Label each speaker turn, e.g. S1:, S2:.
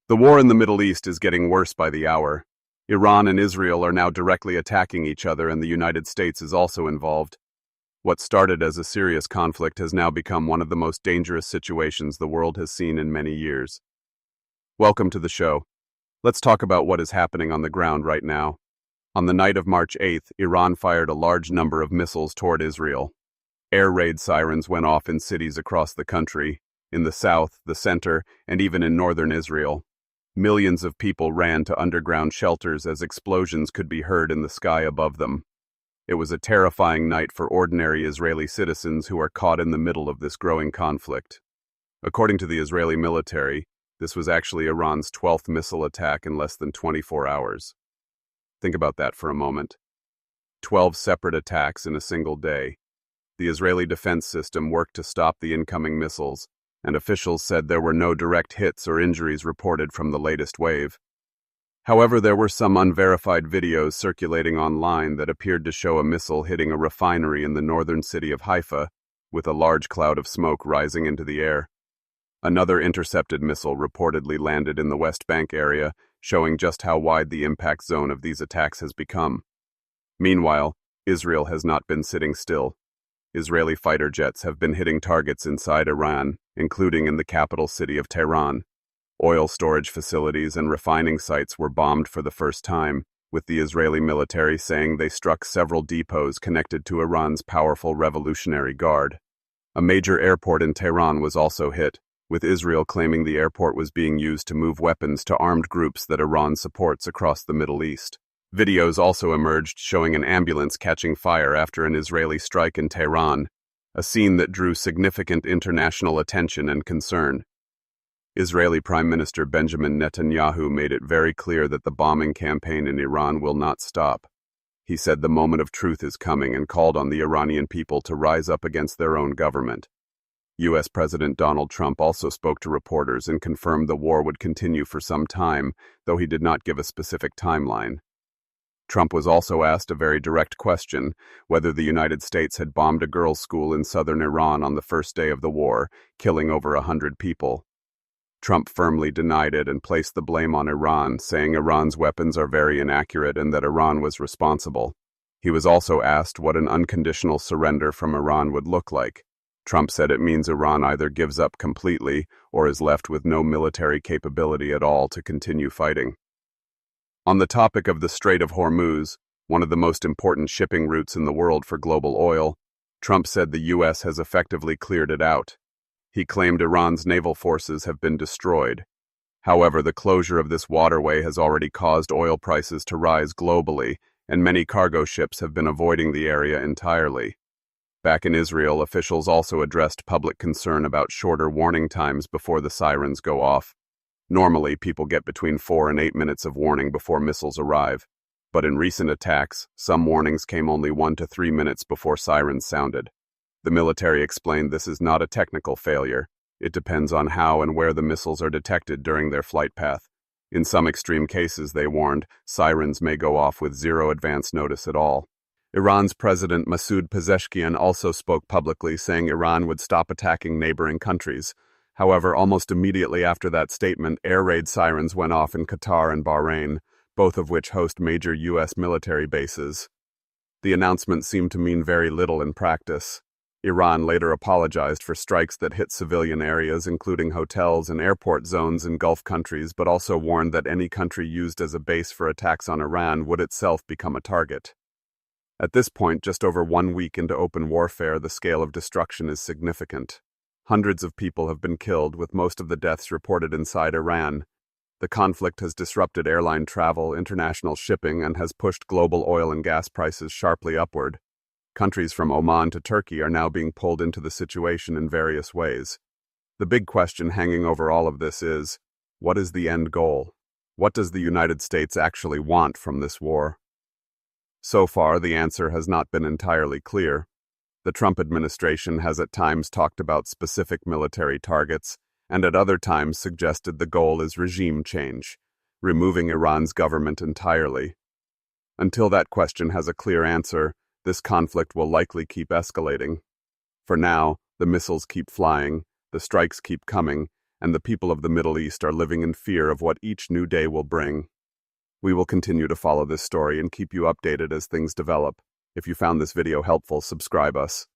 S1: The war in the Middle East is getting worse by the hour. Iran and Israel are now directly attacking each other, and the United States is also involved. What started as a serious conflict has now become one of the most dangerous situations the world has seen in many years. Welcome to the show. Let's talk about what is happening on the ground right now. On the night of March 8th, Iran fired a large number of missiles toward Israel. Air raid sirens went off in cities across the country, in the south, the center, and even in northern Israel. Millions of people ran to underground shelters as explosions could be heard in the sky above them. It was a terrifying night for ordinary Israeli citizens who are caught in the middle of this growing conflict. According to the Israeli military, this was actually Iran's 12th missile attack in less than 24 hours. Think about that for a moment. 12 separate attacks in a single day. The Israeli defense system worked to stop the incoming missiles, and officials said there were no direct hits or injuries reported from the latest wave. However, there were some unverified videos circulating online that appeared to show a missile hitting a refinery in the northern city of Haifa, with a large cloud of smoke rising into the air. Another intercepted missile reportedly landed in the West Bank area, showing just how wide the impact zone of these attacks has become. Meanwhile, Israel has not been sitting still. Israeli fighter jets have been hitting targets inside Iran, including in the capital city of Tehran. Oil storage facilities and refining sites were bombed for the first time, with the Israeli military saying they struck several depots connected to Iran's powerful Revolutionary Guard. A major airport in Tehran was also hit, with Israel claiming the airport was being used to move weapons to armed groups that Iran supports across the Middle East. Videos also emerged showing an ambulance catching fire after an Israeli strike in Tehran, a scene that drew significant international attention and concern. Israeli Prime Minister Benjamin Netanyahu made it very clear that the bombing campaign in Iran will not stop. He said the moment of truth is coming and called on the Iranian people to rise up against their own government. U.S. President Donald Trump also spoke to reporters and confirmed the war would continue for some time, though he did not give a specific timeline. Trump was also asked a very direct question, whether the United States had bombed a girls' school in southern Iran on the first day of the war, killing over 100 people. Trump firmly denied it and placed the blame on Iran, saying Iran's weapons are very inaccurate and that Iran was responsible. He was also asked what an unconditional surrender from Iran would look like. Trump said it means Iran either gives up completely or is left with no military capability at all to continue fighting. On the topic of the Strait of Hormuz, one of the most important shipping routes in the world for global oil, Trump said the U.S. has effectively cleared it out. He claimed Iran's naval forces have been destroyed. However, the closure of this waterway has already caused oil prices to rise globally, and many cargo ships have been avoiding the area entirely. Back in Israel, officials also addressed public concern about shorter warning times before the sirens go off. Normally, people get between 4 and 8 minutes of warning before missiles arrive, but in recent attacks, some warnings came only 1 to 3 minutes before sirens sounded. The military explained this is not a technical failure. It depends on how and where the missiles are detected during their flight path. In some extreme cases, they warned, sirens may go off with zero advance notice at all. Iran's President Masoud Pezeshkian also spoke publicly, saying Iran would stop attacking neighboring countries. However, almost immediately after that statement, air raid sirens went off in Qatar and Bahrain, both of which host major U.S. military bases. The announcement seemed to mean very little in practice. Iran later apologized for strikes that hit civilian areas, including hotels and airport zones in Gulf countries, but also warned that any country used as a base for attacks on Iran would itself become a target. At this point, just over 1 week into open warfare, the scale of destruction is significant. Hundreds of people have been killed, with most of the deaths reported inside Iran. The conflict has disrupted airline travel, international shipping, and has pushed global oil and gas prices sharply upward. Countries from Oman to Turkey are now being pulled into the situation in various ways. The big question hanging over all of this is, what is the end goal? What does the United States actually want from this war? So far, the answer has not been entirely clear. The Trump administration has at times talked about specific military targets, and at other times suggested the goal is regime change, removing Iran's government entirely. Until that question has a clear answer, this conflict will likely keep escalating. For now, the missiles keep flying, the strikes keep coming, and the people of the Middle East are living in fear of what each new day will bring. We will continue to follow this story and keep you updated as things develop. If you found this video helpful, subscribe us.